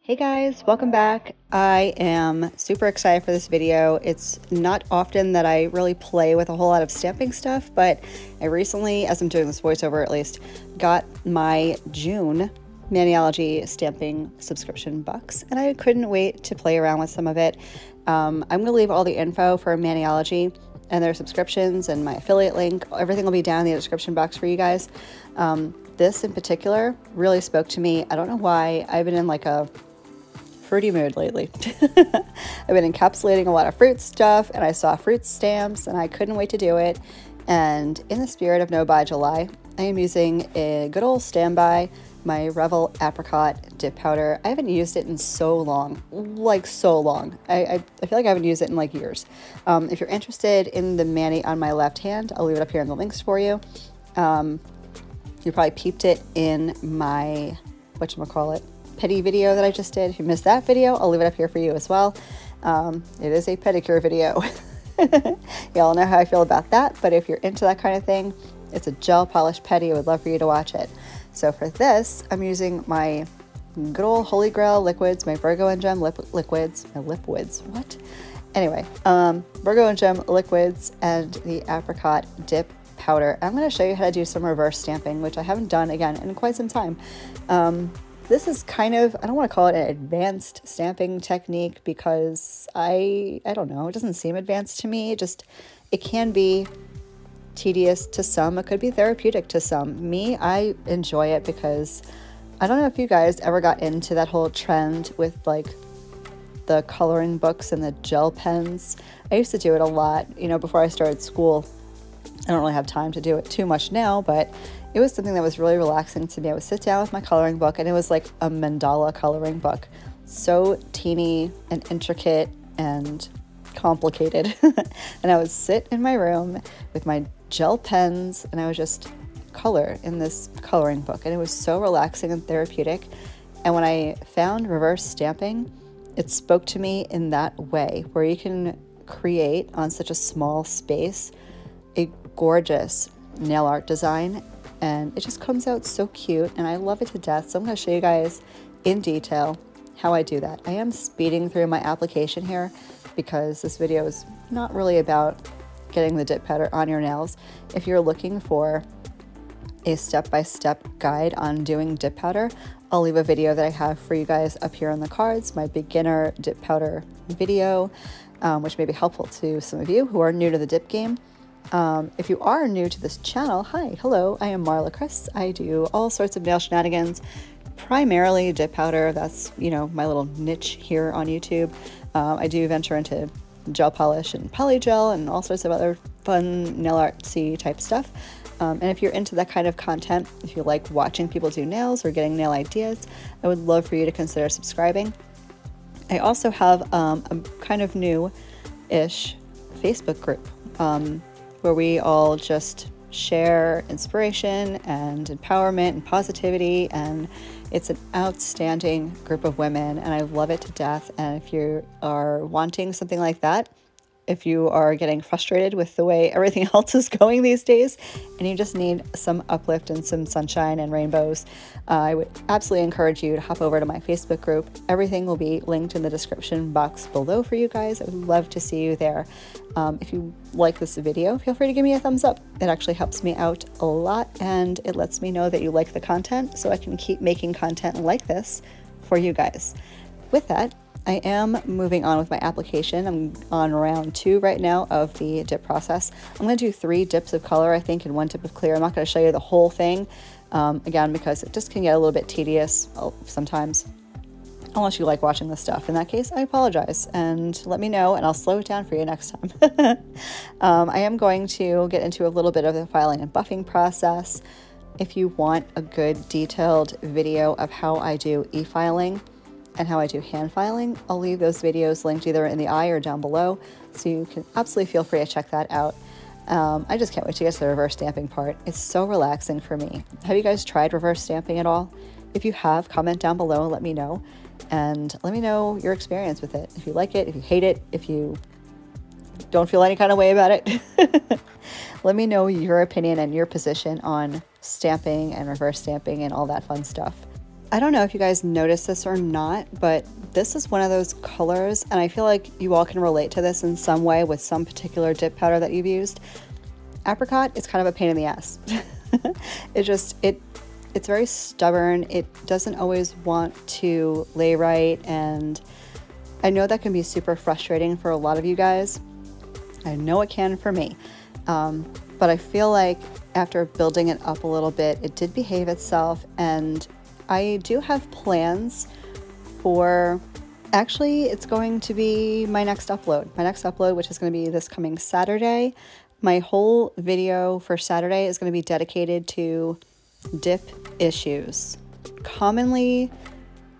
Hey guys, welcome back. I am super excited for this video. It's not often that I really play with a whole lot of stamping stuff, but I recently, as I'm doing this voiceover at least, got my June Maniology stamping subscription box, and I couldn't wait to play around with some of it. I'm going to leave all the info for Maniology and their subscriptions and my affiliate link. Everything will be down in the description box for you guys. This in particular really spoke to me. I don't know why. I've been in like a fruity mood lately. I've been encapsulating a lot of fruit stuff, and I saw fruit stamps and I couldn't wait to do it. And in the spirit of No Buy July, I am using a good old standby, my Revel Apricot dip powder. I haven't used it in so long, like so long. I feel like I haven't used it in like years. If you're interested in the Mani on my left hand, I'll leave it up here in the links for you. You probably peeped it in my, whatchamacallit, pedi video that I just did. If you missed that video, I'll leave it up here for you as well. It is a pedicure video. Y'all know how I feel about that, but if you're into that kind of thing, it's a gel polish pedi. I would love for you to watch it. So for this, I'm using my good old Holy Grail liquids, my Virgo and Gem liquids, my lipwids, what? Anyway, Virgo and Gem liquids and the Apricot dip powder. I'm going to show you how to do some reverse stamping, which I haven't done again in quite some time. This is kind of, I don't want to call it an advanced stamping technique because I don't know, it doesn't seem advanced to me. It can be tedious to some. It could be therapeutic to some. Me, I enjoy it because I don't know if you guys ever got into that whole trend with like the coloring books and the gel pens. I used to do it a lot, you know, before I started school. I don't really have time to do it too much now, but it was something that was really relaxing to me. I would sit down with my coloring book, and it was like a mandala coloring book. So teeny and intricate and complicated. And I would sit in my room with my gel pens, and I would just color in this coloring book. And it was so relaxing and therapeutic. And when I found reverse stamping, it spoke to me in that way, where you can create on such a small space a gorgeous nail art design, and it just comes out so cute, and I love it to death. So I'm going to show you guys in detail how I do that. I am speeding through my application here because this video is not really about getting the dip powder on your nails. If you're looking for a step-by-step guide on doing dip powder, I'll leave a video that I have for you guys up here on the cards, my beginner dip powder video, which may be helpful to some of you who are new to the dip game. If you are new to this channel, hi, hello, I am Marlakris. I do all sorts of nail shenanigans, primarily dip powder. That's, you know, my little niche here on YouTube. I do venture into gel polish and polygel and all sorts of other fun nail artsy type stuff. And if you're into that kind of content, if you like watching people do nails or getting nail ideas, I would love for you to consider subscribing. I also have a kind of new-ish Facebook group where we all just share inspiration and empowerment and positivity, and it's an outstanding group of women, and I love it to death. And if you are wanting something like that, if you are getting frustrated with the way everything else is going these days and you just need some uplift and some sunshine and rainbows, I would absolutely encourage you to hop over to my Facebook group. Everything will be linked in the description box below for you guys. I would love to see you there. If you like this video, feel free to give me a thumbs up. It actually helps me out a lot, and it lets me know that you like the content so I can keep making content like this for you guys. With that, I am moving on with my application. I'm on round 2 right now of the dip process. I'm going to do 3 dips of color, I think, and 1 dip of clear. I'm not going to show you the whole thing, again, because it just can get a little bit tedious sometimes, unless you like watching this stuff. In that case, I apologize, and let me know, and I'll slow it down for you next time. I am going to get into a little bit of the filing and buffing process. If you want a good detailed video of how I do e-filing and how I do hand filing, I'll leave those videos linked either in the eye or down below, so you can absolutely feel free to check that out. I just can't wait to get to the reverse stamping part. It's so relaxing for me. Have you guys tried reverse stamping at all? If you have, comment down below and let me know. And let me know your experience with it. If you like it, if you hate it, if you don't feel any kind of way about it. Let me know your opinion and your position on stamping and reverse stamping and all that fun stuff. I don't know if you guys noticed this or not, but this is one of those colors, and I feel like you all can relate to this in some way with some particular dip powder that you've used. Apricot is kind of a pain in the ass. It's very stubborn. It doesn't always want to lay right, and I know that can be super frustrating for a lot of you guys. I know it can for me, but I feel like after building it up a little bit, it did behave itself, and I do have plans for, actually it's going to be my next upload, which is going to be this coming Saturday. My whole video for Saturday is going to be dedicated to dip issues, commonly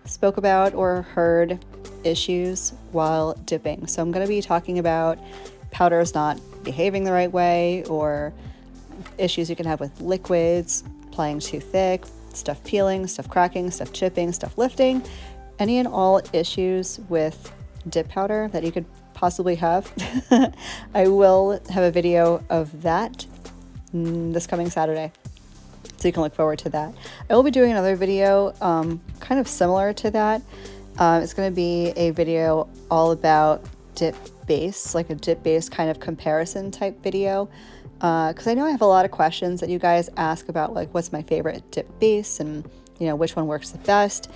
spoke about or heard issues while dipping. So I'm going to be talking about powders not behaving the right way, or issues you can have with liquids, applying too thick, stuff peeling, stuff cracking, stuff chipping, stuff lifting, any and all issues with dip powder that you could possibly have. I will have a video of that this coming Saturday, so you can look forward to that. I will be doing another video kind of similar to that. It's going to be a video all about dip base, like a dip base kind of comparison type video, because I know I have a lot of questions that you guys ask about, like what's my favorite dip base, and you know which one works the best.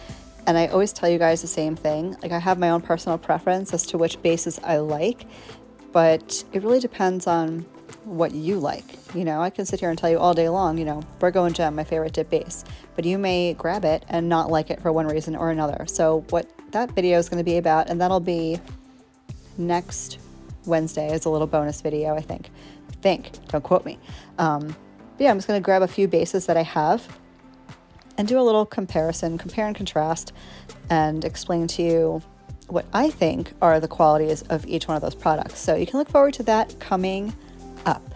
And I always tell you guys the same thing. Like, I have my own personal preference as to which bases I like, but it really depends on what you like. You know, I can sit here and tell you all day long, you know, Virgo and Gem, my favorite dip base, but you may grab it and not like it for one reason or another. So what that video is going to be about, and that'll be next Wednesday, as a little bonus video, I think, don't quote me. But yeah, I'm just going to grab a few bases that I have and do a little comparison, compare and contrast, and explain to you what I think are the qualities of each one of those products. So you can look forward to that coming up.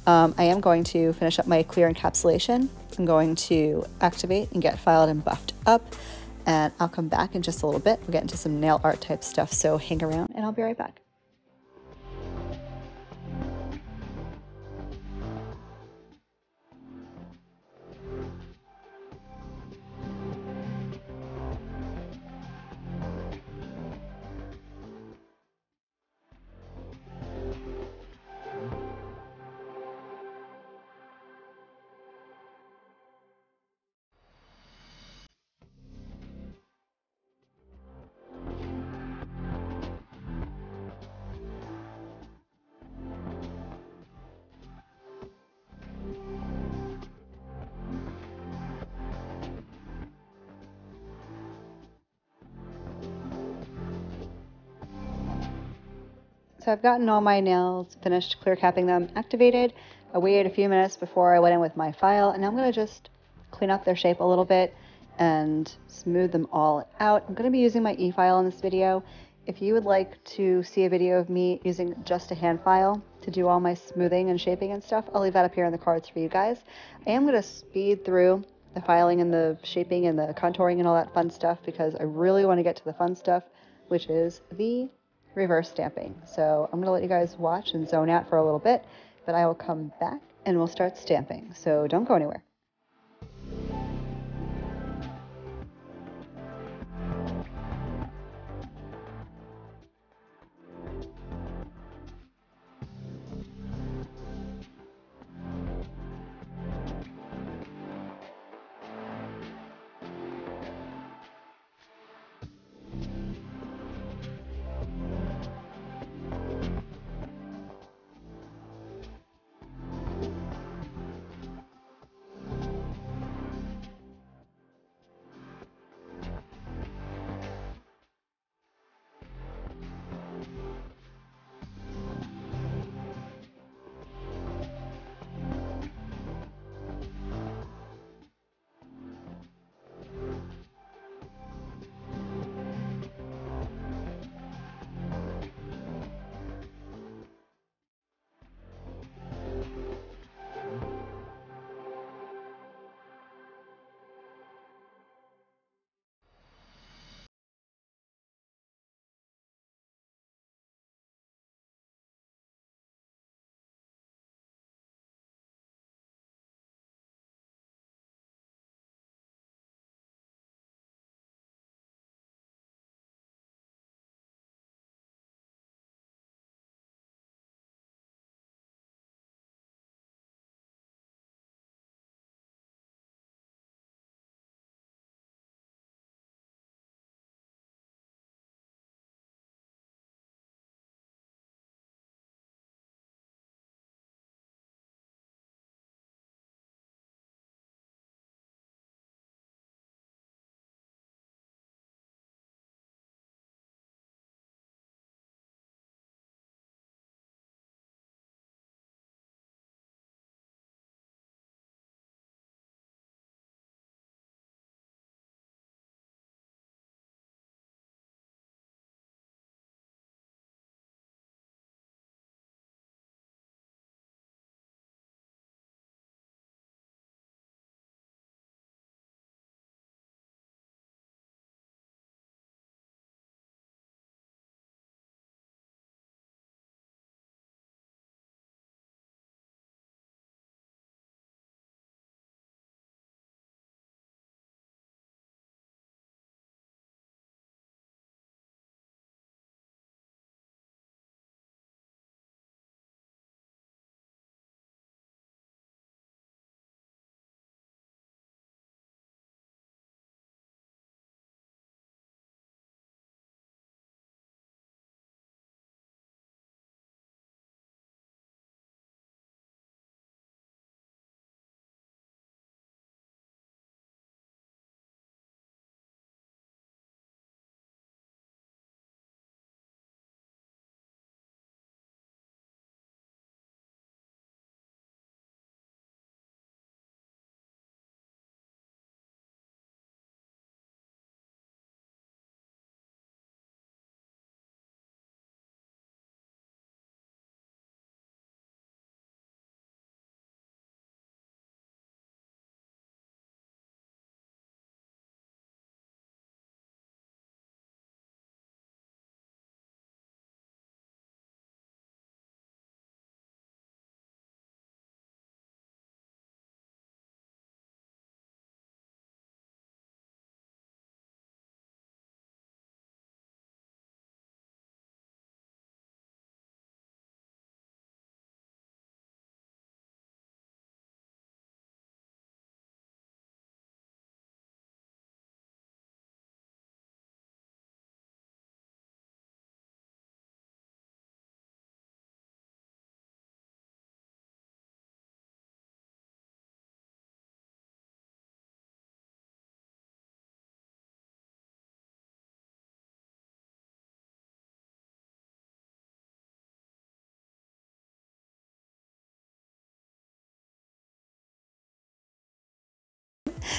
I am going to finish up my clear encapsulation. I'm going to activate and get filed and buffed up, and I'll come back in just a little bit. We'll get into some nail art type stuff, so hang around and I'll be right back. So I've gotten all my nails finished clear capping them, activated. I waited a few minutes before I went in with my file, and now I'm going to just clean up their shape a little bit and smooth them all out. I'm going to be using my e-file in this video. If you would like to see a video of me using just a hand file to do all my smoothing and shaping and stuff, I'll leave that up here in the cards for you guys. I am going to speed through the filing and the shaping and the contouring and all that fun stuff, because I really want to get to the fun stuff, which is the reverse stamping. So I'm going to let you guys watch and zone out for a little bit, but I will come back and we'll start stamping. So don't go anywhere.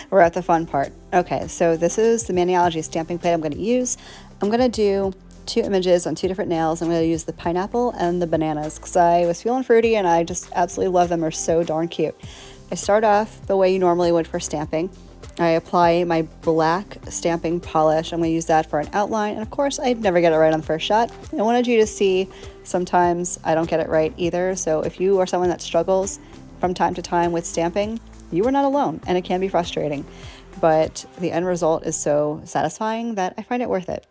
We're at the fun part. Okay, so this is the Maniology stamping plate I'm going to use. I'm going to do 2 images on 2 different nails. I'm going to use the pineapple and the bananas because I was feeling fruity and I just absolutely love them. They're so darn cute. I start off the way you normally would for stamping. I apply my black stamping polish. I'm going to use that for an outline. And of course, I'd never get it right on the first shot. I wanted you to see sometimes I don't get it right either. So if you are someone that struggles from time to time with stamping, you are not alone, and it can be frustrating. But the end result is so satisfying that I find it worth it.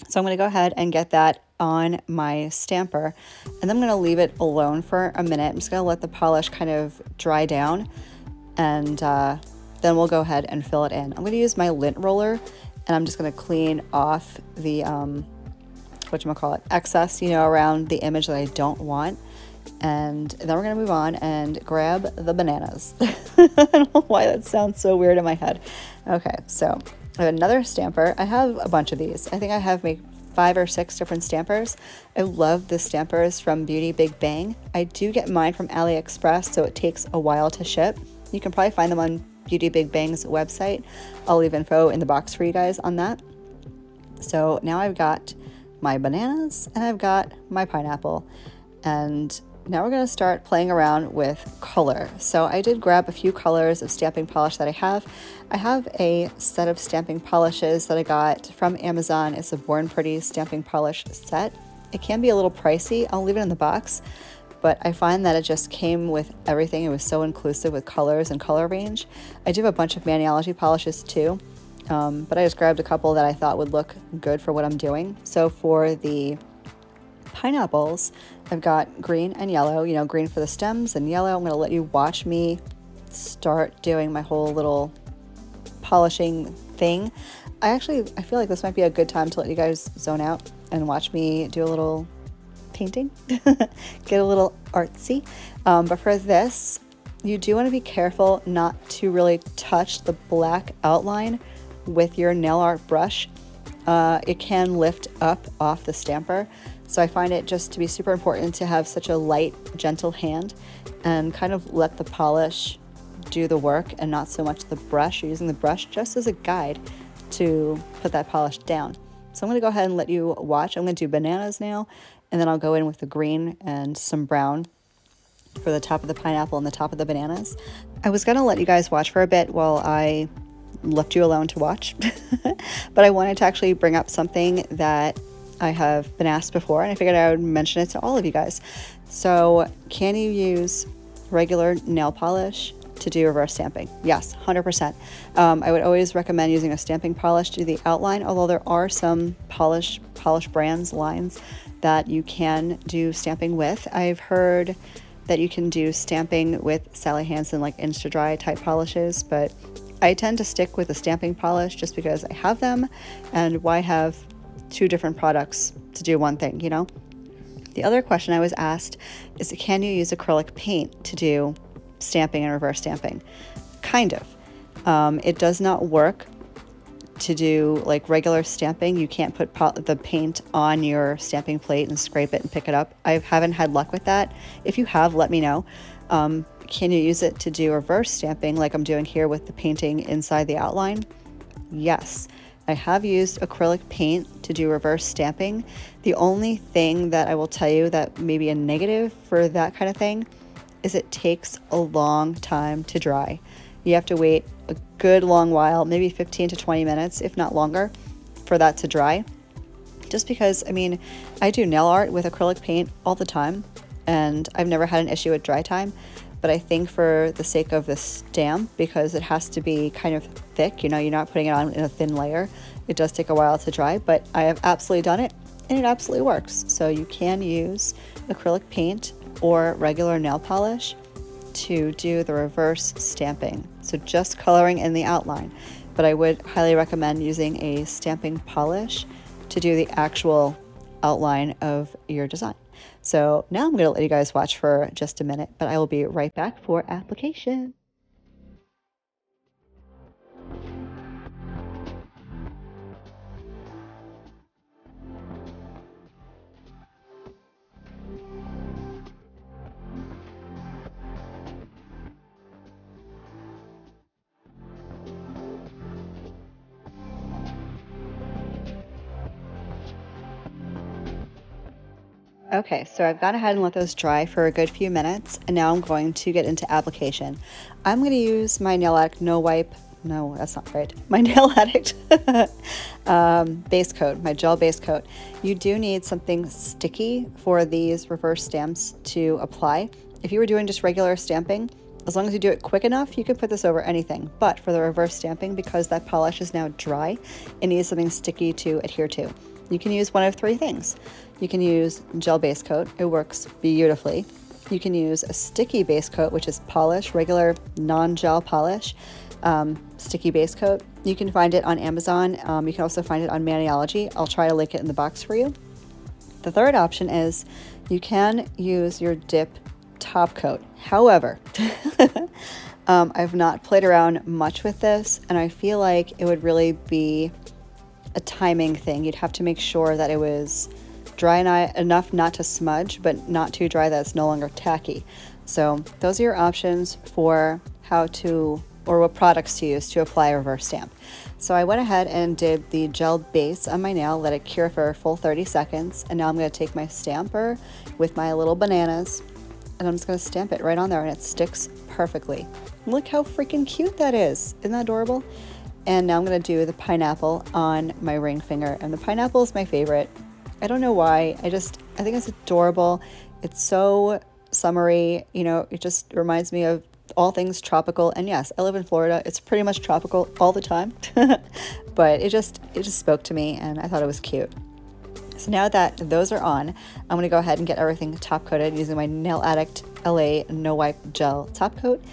So I'm going to go ahead and get that on my stamper, and then I'm going to leave it alone for a minute. I'm just going to let the polish kind of dry down, and then we'll go ahead and fill it in. I'm going to use my lint roller, and I'm just going to clean off the whatchamacallit, excess, you know, around the image that I don't want. And then we're going to move on and grab the bananas. I don't know why that sounds so weird in my head. Okay, so I have another stamper. I have a bunch of these. I think I have maybe 5 or 6 different stampers. I love the stampers from Beauty Big Bang. I do get mine from AliExpress, so it takes a while to ship. You can probably find them on Beauty Big Bang's website. I'll leave info in the box for you guys on that. So now I've got my bananas and I've got my pineapple, and now we're going to start playing around with color. So I did grab a few colors of stamping polish that I have. I have a set of stamping polishes that I got from Amazon. It's a Born Pretty stamping polish set. It can be a little pricey. I'll leave it in the box, but I find that it just came with everything. It was so inclusive with colors and color range. I do have a bunch of Maniology polishes too, but I just grabbed a couple that I thought would look good for what I'm doing. So for the pineapples, I've got green and yellow, you know, green for the stems and yellow. I'm going to let you watch me start doing my whole little polishing thing. I feel like this might be a good time to let you guys zone out and watch me do a little painting, get a little artsy. But for this, you do want to be careful not to really touch the black outline with your nail art brush. It can lift up off the stamper. So I find it just to be super important to have such a light, gentle hand and kind of let the polish do the work and not so much the brush. You're using the brush just as a guide to put that polish down. So I'm going to go ahead and let you watch. I'm going to do bananas now, and then I'll go in with the green and some brown for the top of the pineapple and the top of the bananas. I was going to let you guys watch for a bit while I left you alone to watch, but I wanted to actually bring up something that I have been asked before, and I figured I would mention it to all of you guys. So, can you use regular nail polish to do reverse stamping? Yes, 100%. I would always recommend using a stamping polish to do the outline, although there are some polish brands, lines that you can do stamping with. I've heard that you can do stamping with Sally Hansen, like Insta-Dry type polishes, but I tend to stick with a stamping polish just because I have them, and why have 2 different products to do one thing, you know? The other question I was asked is, can you use acrylic paint to do stamping and reverse stamping? Kind of. It does not work to do like regular stamping. You can't put the paint on your stamping plate and scrape it and pick it up. I haven't had luck with that. If you have, let me know. Can you use it to do reverse stamping like I'm doing here with the painting inside the outline? Yes. I have used acrylic paint to do reverse stamping. The only thing that I will tell you that may be a negative for that kind of thing is it takes a long time to dry. You have to wait a good long while, maybe 15 to 20 minutes, if not longer, for that to dry. Just because, I mean, I do nail art with acrylic paint all the time, and I've never had an issue with dry time. But I think for the sake of the stamp, because it has to be kind of thick, you know, you're not putting it on in a thin layer, it does take a while to dry, but I have absolutely done it and it absolutely works. So you can use acrylic paint or regular nail polish to do the reverse stamping. So just coloring in the outline, but I would highly recommend using a stamping polish to do the actual outline of your design. So now I'm going to let you guys watch for just a minute, but I will be right back for application. Okay, so I've gone ahead and let those dry for a good few minutes, and now I'm going to get into application. I'm going to use my Nail Addict No Wipe, no, that's not right, my Nail Addict base coat, my gel base coat. You do need something sticky for these reverse stamps to apply. If you were doing just regular stamping, as long as you do it quick enough, you can put this over anything. But for the reverse stamping, because that polish is now dry, it needs something sticky to adhere to. You can use one of three things. You can use gel base coat, it works beautifully. You can use a sticky base coat, which is polish, regular non-gel polish, sticky base coat. You can find it on Amazon. You can also find it on Maniology. I'll try to link it in the box for you. The third option is you can use your dip top coat. However, I've not played around much with this, and I feel like it would really be a timing thing. You'd have to make sure that it was dry enough not to smudge, but not too dry that it's no longer tacky. So those are your options for how to, or what products to use to apply a reverse stamp. So I went ahead and did the gel base on my nail, let it cure for a full 30 seconds, and now I'm going to take my stamper with my little bananas, and I'm just going to stamp it right on there, and it sticks perfectly. Look how freaking cute that is. Isn't that adorable? And now I'm going to do the pineapple on my ring finger, and the pineapple is my favorite. I don't know why, I think it's adorable. It's so summery, you know, it just reminds me of all things tropical. And yes, I live in Florida, it's pretty much tropical all the time. But it just spoke to me, and I thought it was cute. So now that those are on, I'm going to go ahead and get everything top coated using my Nail Addict LA No Wipe Gel top coat.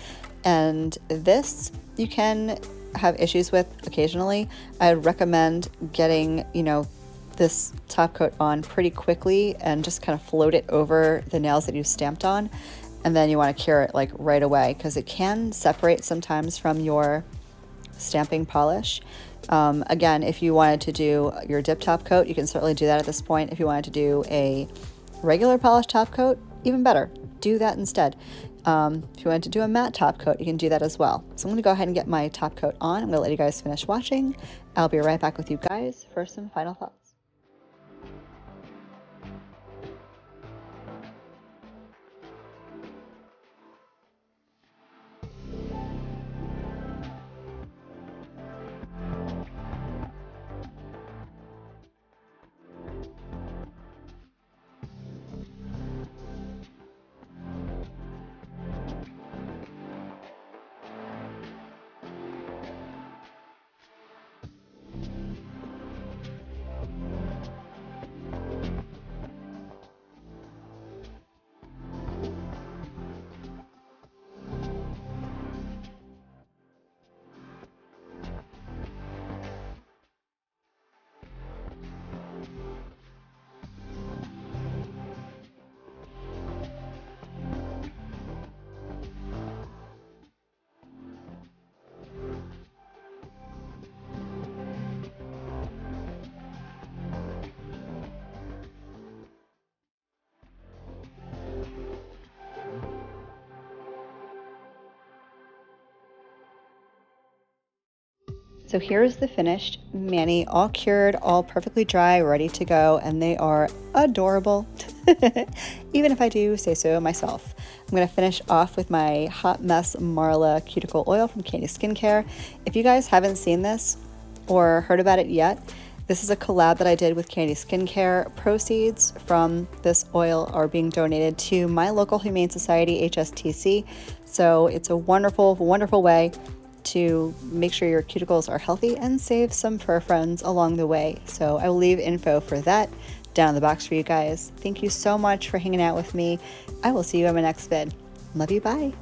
And this you can have issues with occasionally. I would recommend getting, you know, this top coat on pretty quickly and just kind of float it over the nails that you stamped on, and then you want to cure it like right away, because it can separate sometimes from your stamping polish. Again, if you wanted to do your dip top coat, you can certainly do that at this point. If you wanted to do a regular polish top coat, even better, do that instead. If you wanted to do a matte top coat, you can do that as well. So I'm going to go ahead and get my top coat on. I'm going to let you guys finish watching. I'll be right back with you guys for some final thoughts. So here's the finished mani, all cured, all perfectly dry, ready to go, and they are adorable, even if I do say so myself. I'm going to finish off with my Hot Mess Marla Cuticle Oil from Candy Skincare. If you guys haven't seen this or heard about it yet, this is a collab that I did with Candy Skincare. Proceeds from this oil are being donated to my local Humane Society, HSTC. So it's a wonderful, wonderful way to make sure your cuticles are healthy and save some fur friends along the way. So I will leave info for that down in the box for you guys. Thank you so much for hanging out with me. I will see you in my next vid. Love you, bye.